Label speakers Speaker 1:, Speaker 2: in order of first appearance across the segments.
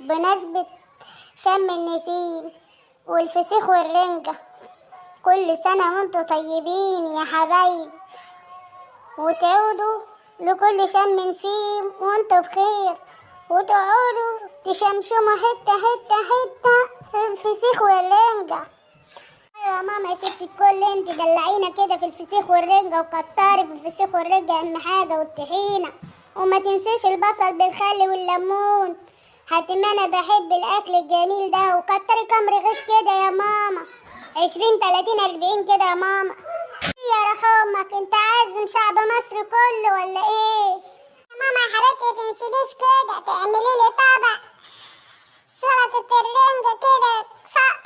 Speaker 1: بمناسبة شم النسيم والفسيخ والرنجة، كل سنة وانتوا طيبين يا حبايب، وتعودوا لكل شم نسيم وانتوا بخير، وتقعدوا تشمشموا حتة حتة حتة في الفسيخ والرنجة. ايوه يا ماما يا ست الكل، انت دلعينا كده في الفسيخ والرنجة، وكتري في الفسيخ والرنجة اهم حاجة، والطحينة، وما تنسيش البصل بالخل والليمون. حتما انا بحب الاكل الجميل ده، وكتري كام رغيف كده يا ماما، 20 30 40 كده يا ماما. يا روح امك، انت عازم شعب مصر كله ولا ايه؟ يا ماما يا حبيبتي متنسينيش كده، تعملي لي طبق سلطة الرنجة كده،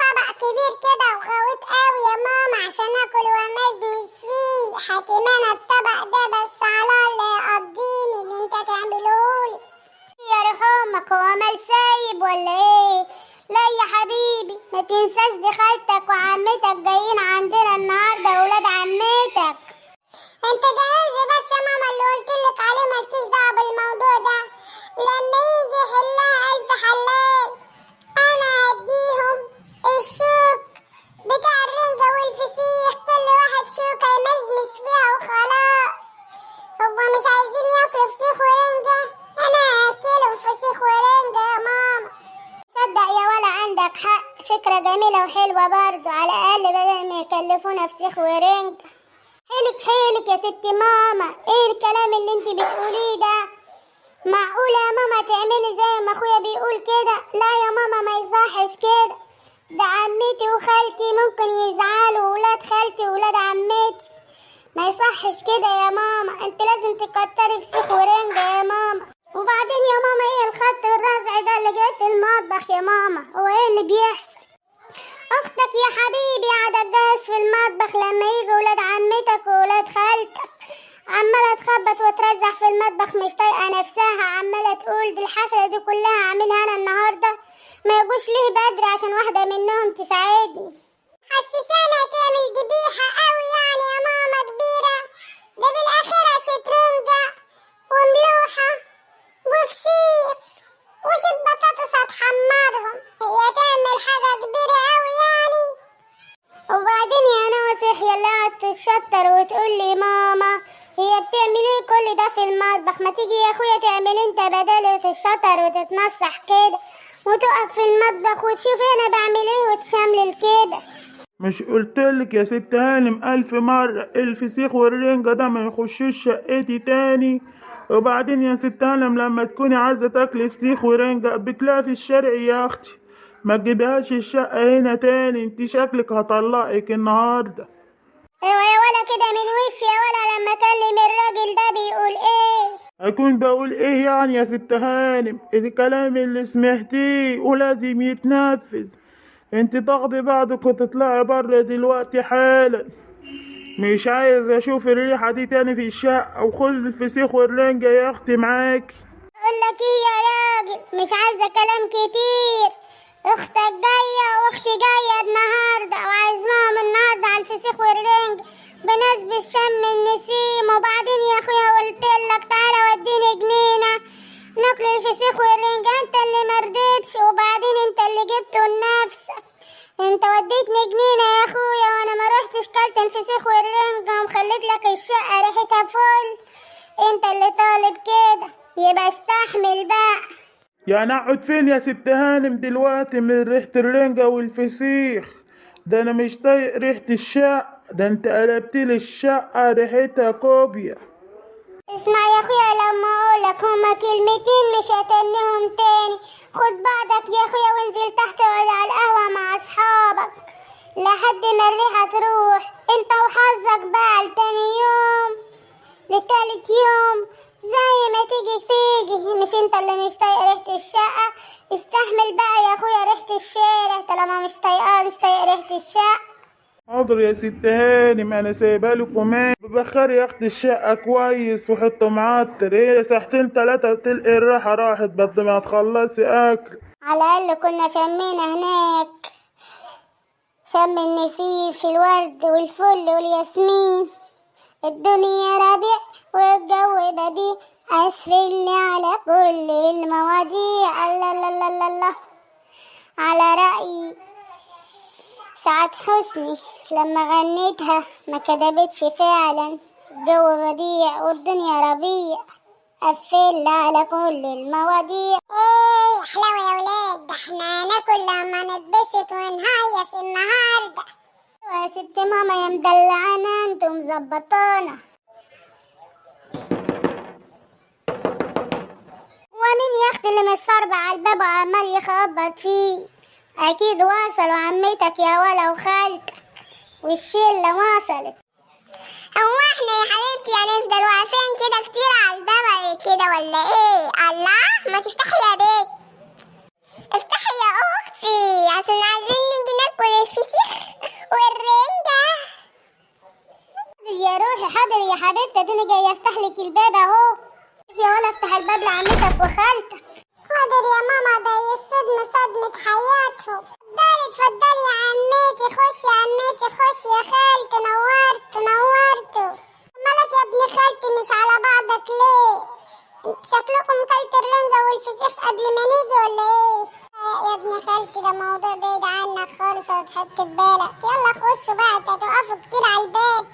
Speaker 1: طبق كبير كده وغويط قوي يا ماما عشان اكل وامزمز فيه. حتمنى الطبق ده بس على اللي يقضيني اللي انت تعملهولي. يا روح امك، هو عمل سايب ولا ايه؟ لا يا حبيبي، ما تنساش دي خالتك وعمتك جايين عندنا النهارده، ولاد عمتك. انت جاهزة بس يا ماما، اللي قلتلك عليه مالكيش دعوة بالموضوع ده، لما يجي يحلها ألف حلال. انا هديهم الشوك بتاع الرنجة والفسيخ، كل واحد شوكة يمزمز فيها وخلاص. هما مش عايزين ياكلوا فسيخ ورنجة؟ انا هاكلهم فسيخ ورنجة يا ماما. صدق يا ولا عندك حق، فكرة جميلة وحلوة برضو، على الأقل بدل ما يكلفونا فسيخ ورنجة. حيلك حيلك يا ست ماما، ايه الكلام اللي انت بتقوليه ده؟ معقولة يا ماما تعملي زي ما اخويا بيقول كده؟ لا يا ماما ما يصحش كده، ده عمتي وخالتي ممكن يزعلوا، ولاد خالتي وولاد عمتي، ما يصحش كده يا ماما، انت لازم تكتري فسيخ ورنجة يا ماما. وبعدين يا ماما ايه الخط الرزع ده اللي جاي في المطبخ يا ماما؟ هو ايه اللي بيحصل؟ اختك يا حبيبي قاعدة تجهز في المطبخ، لما يجي ولاد عمتك وولاد خالتك عمالة تخبط وترزع في المطبخ، مش طايقة نفسها، عمالة تقول دي الحفلة دي كلها عاملها انا النهاردة، ما يجوش ليه بدري عشان واحدة منهم تساعدني. حسسانا تعمل ذبيحة قوي يعني يا ماما كبيرة، ده بالاخير شترنجة وملوحة وفسيخ وشوية بطاطس هتحمرهم، هي تعمل حاجة كبيرة قوي يعني؟ وبعدين يا ناصح يا قاعد تشطر وتقول لي ماما هي بتعملي كل ده في المطبخ، ما تيجي يا اخويا تعمل انت بدالي وتشطر وتتنصح كده وتقف في المطبخ وتشوف انا بعمل ايه وتشملل كده.
Speaker 2: مش قلتلك يا ست هانم 1000 مرة الفسيخ والرنجة ده ما يخشش شقتي تاني؟ وبعدين يا ست هانم لما تكوني عايزة تاكلي فسيخ ورنجة بتلاقي في الشارع يا اختي، ما تجيبهاش الشقة هنا تاني، انت شكلك هطلقك النهاردة.
Speaker 1: ايوه يا ولا كده من وش يا ولا، لما اكلم الراجل ده بيقول ايه؟
Speaker 2: هكون بقول ايه يعني يا ست هانم؟ الكلام اللي سمعتيه ولازم يتنفذ، انت تاخدي بعضك وتطلعي بره دلوقتي حالا، مش عايز اشوف الريحة دي تاني في الشقة، وخد الفسيخ والرنجة يا اختي معاكي.
Speaker 1: اقول لك ايه يا راجل، مش عايزة كلام كتير، اختك جاية واختي جاية النهاردة وعازماهم النهاردة على الفسيخ والرنج بمناسبة شم النسيم. وبعدين يا اخويا قلتلك تعالى وديني جنينة ناكل الفسيخ والرنج، انت اللي مرضيتش، وبعدين انت اللي جبته لنفسك، انت وديتني جنينة يا اخويا وانا ما روحتش كلت الفسيخ والرنج ومخليت لك الشقة ريحتها فل، انت اللي طالب كده يبقى استحمل بقى.
Speaker 2: يعني اقعد فين يا ست هانم دلوقتي من ريحة الرنجة والفسيخ؟ ده انا مش طايق ريحة الشقة، ده انت قلبتلي الشقة ريحتها كوبيا.
Speaker 1: اسمع يا اخويا لما اقولك هما كلمتين مش هتنهم تاني، خد بعضك يا اخويا وانزل تحت اقعد على القهوة مع اصحابك لحد ما الريحة تروح، انت وحظك بقى لتاني يوم لتالت يوم زي ما تيجي تيجي، مش انت اللي مش طايق ريحة الشقة، استحمل بقى يا اخويا ريحة الشارع طالما مش طايقها، مش طايق ريحة الشقة.
Speaker 2: حاضر يا ست هانم، انا سايبها لكم ايه، ببخر يا اختي الشقة كويس وحطوا معطر، هي ساعتين 3 تلقي الريحة راحت بعد ما تخلصي اكل.
Speaker 1: على الاقل كنا شمينا هناك شم النسيم في الورد والفل والياسمين، الدنيا ربيع والجو بديع، قفلني على كل المواضيع، الله الله الله الله. سعاد حسني لما غنيتها ما كدبتش فعلا، جو بديع والدنيا ربيع، قفل على كل المواضيع. ايه حلاوة يا ولاد، ده احنا هناكل لما نتبسط ونهيص النهارده. يا ست ماما يا مدلعانا انتم مظبطانا. ومين يا اختي اللي متصربع على الباب وعمال يخبط فيه؟ اكيد وصلوا عمتك يا ولا وخالتك والشله وصلت. هو احنا يا حبيبتي هنفضل واقفين كده كتير على الباب كده ولا ايه؟ الله، ما تفتحي يا بيت، افتحي يا اختي عشان عايزين نيجي ناكل الفسيخ والرنجة. يا روحي حاضر يا حبيبتي، اديني جايه افتح لك الباب اهو. يا ولا افتح الباب لعمتك وخالتك. حاضر يا ماما، ده يصدم صدمة حياتهم. اتفضلي يا عمتي، خشي يا عمتي، خشي يا خالتي، نورتوا. مالك يا ابن خالتي مش على بعضك ليه؟ شكلكم كلت الرنجة والفسيخ قبل ما نيجي ولا ايه؟ يا ابن خالتي ده موضوع بعيد عنك خالص وتحط في بالك. يلا خشوا بقى، انتوا هتقفوا كتير على الباب.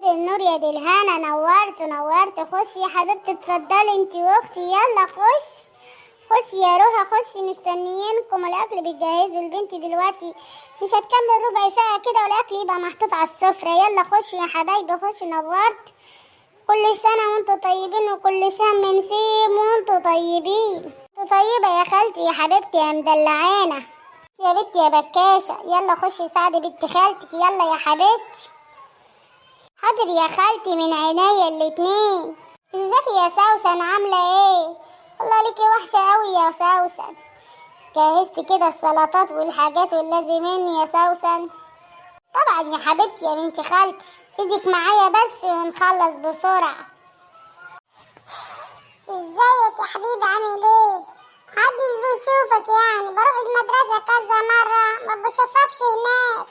Speaker 1: دي النور يا دي الهنا، نورت. خشي يا حبيبتي، اتفضلي انتي واختي، يلا خشي يا روحة، خشي مستنيينكم. الاكل بيجهزوا البنت دلوقتي، مش هتكمل ربع ساعة كده والاكل يبقى محطوط على السفرة. يلا خشوا يا حبايبي، خشوا. نورت. كل سنة وانتوا طيبين وكل سنة من سيم وانتوا طيبين. انتوا طيبة يا خالتي يا حبيبتي يا مدلعانة يا بنتي يا بكاشة. يلا خشي ساعدي بنت خالتك، يلا يا حبيبتي. حاضر يا خالتي من عينيا الاتنين. ازيك يا سوسن، عاملة ايه؟ والله ليكي وحشة اوي يا سوسن. جهزتي كده السلطات والحاجات واللازمين يا سوسن؟ طبعا يا حبيبتي يا بنت خالتي، ايدك معايا بس ونخلص بسرعة. ازيك يا حبيبي، عامل ايه؟ محدش بيشوفك يعني، بروح المدرسة كذا مرة ما بشوفكش هناك.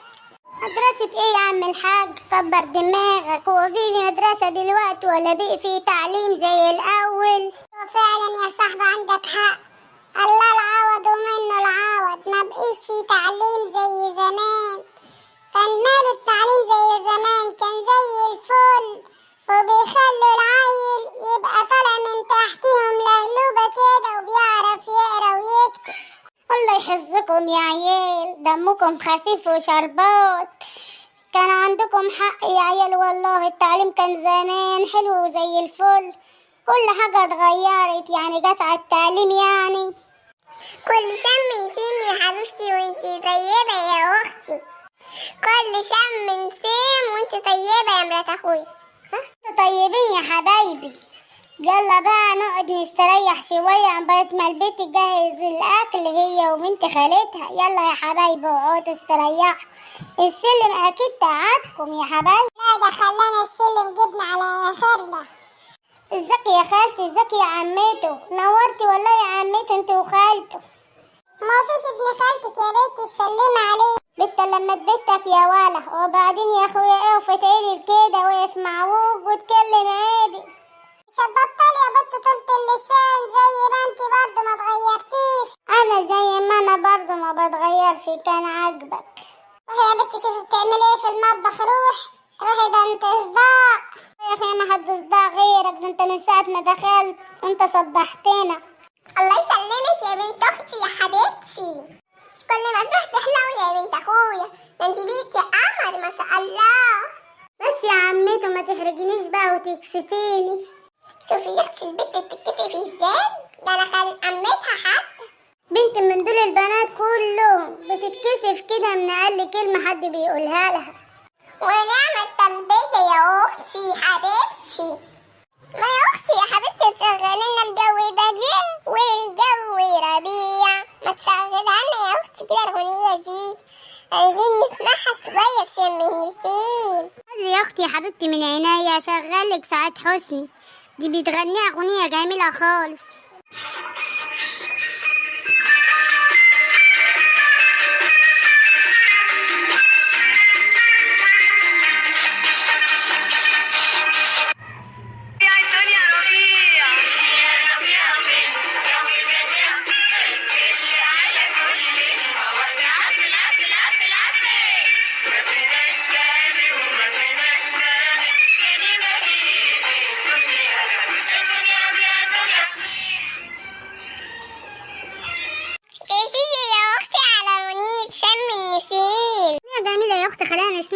Speaker 1: مدرسة ايه يا عم الحاج؟ كبر دماغك، هو في مدرسة دلوقتي ولا بقي في تعليم زي الأول؟ فعلا يا صاحبي عندك حق، الله العوض ومنه العوض، ما بقيش في تعليم زي زمان. كان مال التعليم زي زمان، كان زي الفل، وبيخلوا العيل يبقى طالع من تحتهم لهلوبة كده وبيعرف يقرا ويكتب. الله يحفظكم يا عيال، دمكم خفيف وشربات. كان عندكم حق يا عيال والله، التعليم كان زمان حلو وزي الفل، كل حاجة اتغيرت يعني، جت على التعليم يعني. كل شم نسيم يا حبيبتي وانتي طيبة يا اختي، كل شم نسيم وانتي طيبة يا مرات اخويا. انتوا طيبين يا حبايبي. يلا بقى نقعد نستريح شوية عقبال ما البيت تجهز الأكل هي وبنت خالتها. يلا يا حبايبي اقعدوا استريحوا، السلم أكيد تعبكم يا حبايبي. لا ده خلانا السلم جبنا على آخرنا. ازيك يا خالتي، ازيك يا عمته، نورتي والله يا عمته انت وخالته. ما فيش ابن خالتك يا بنتي تسلمي عليه. بنت لما بنتك يا ولا، وبعدين يا اخويا ايه وفتعيلي كده واقف معوج واتكلم عادي. مش هتبطلي يا بنت طولة اللسان، زي ما انت برضه ما اتغيرتيش. انا زي ما انا برضه ما بتغيرش، كان عاجبك. روحي يا بنتي شوفي بتعملي ايه في المطبخ، روحي ده انت صداع يا اخي. ما حد صداع غيرك، ده انت من ساعة ما دخلت وانت صدحتنا. الله يسلمك يا بنت اختي يا حبيبتي، كل ما تروح تحلوي يا بنت اخويا، ده انت بيتي قمر ما شاء الله. بس يا عمتو ما تحرجنيش بقى وتكسفيني. شوفي يا اختي البنت بتتكتفي ازاي، ده انا خال عمتها حتى. بنت من دول البنات كلهم بتتكسف كده من اقل كلمة حد بيقولها لها. ونعمة تربية يا اختي حبيبتي. ما يا اختي يا حبيبتي تشغلينا الجو بديع والجو ربيع، ما تشغلها لنا يا اختي كده الاغنية دي، عايزين نسمعها شوية في شم النسيم. يا اختي يا حبيبتي من عينيا، اشغلك سعاد حسني، دي بتغنيها اغنية جميلة خالص.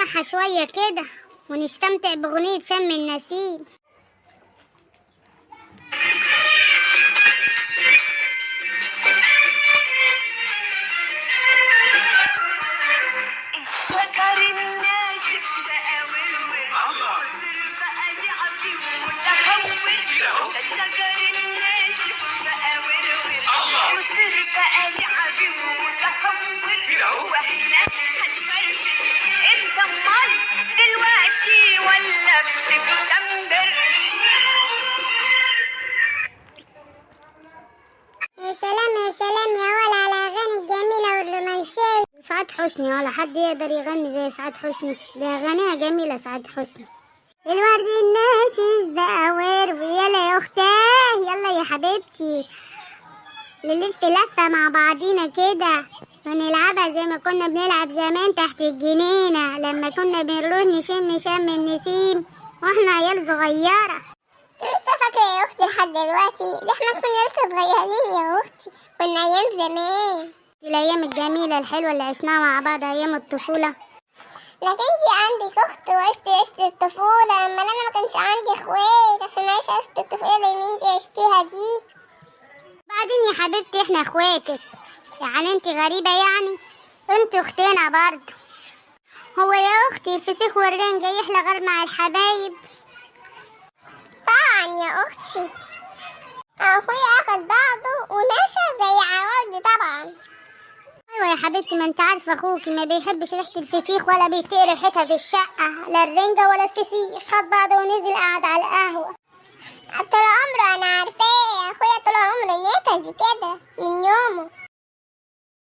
Speaker 1: نسمعها شوية كده ونستمتع بأغنية شم النسيم.
Speaker 3: الشجر الناشف بقى ورور والطير بقى لعبي ومتهور. ده الشجر الناشف بقى ورور والطير بقى لعبي ومتهور. واحنا هنفرفش انت امال دلوقتي ولا في سبتمبر؟
Speaker 1: يا سلام يا سلام يا ولا على الأغاني الجميلة والرومانسية. سعاد حسني ولا حد يقدر يغني زي سعاد حسني، ده أغانيها جميلة سعاد حسني. الورد الناشف بقى ورد، يلا يا أختاه يلا يا حبيبتي نلف لفة مع بعضينا كده ونلعبها زي ما كنا بنلعب زمان تحت الجنينة لما كنا بنروح نشم شم النسيم واحنا عيال صغيرة. لسه فاكرة يا أختي لحد دلوقتي؟ ده احنا كنا لسه صغيرين يا أختي، كنا أيام زمان، الأيام الجميلة الحلوة اللي عشناها مع بعض أيام الطفولة. لكن انتي عندك أخت وعشت الطفولة، أما أنا ما كانش عندي إخوات عشان أعيش عشت الطفولة اللي انتي عشتيها دي. بعدين يا حبيبتي احنا إخواتك، يعني انتي غريبة يعني؟ انتي أختنا برضه. هو يا أختي الفسيخ والرنجة يحلى غير مع الحبايب؟ طبعا يا أختي، أخويا أخد بعضه ومشى زي عواضي طبعا. أيوة يا حبيبتي، ما انت عارفة أخوكي ما بيحبش ريحة الفسيخ ولا بيطيق ريحتها في الشقة، لا الرنجة ولا الفسيخ، خد بعضه ونزل قعد على القهوة. طول عمره أنا عارفاه، أخويا طول عمره نكدي كده من يومه.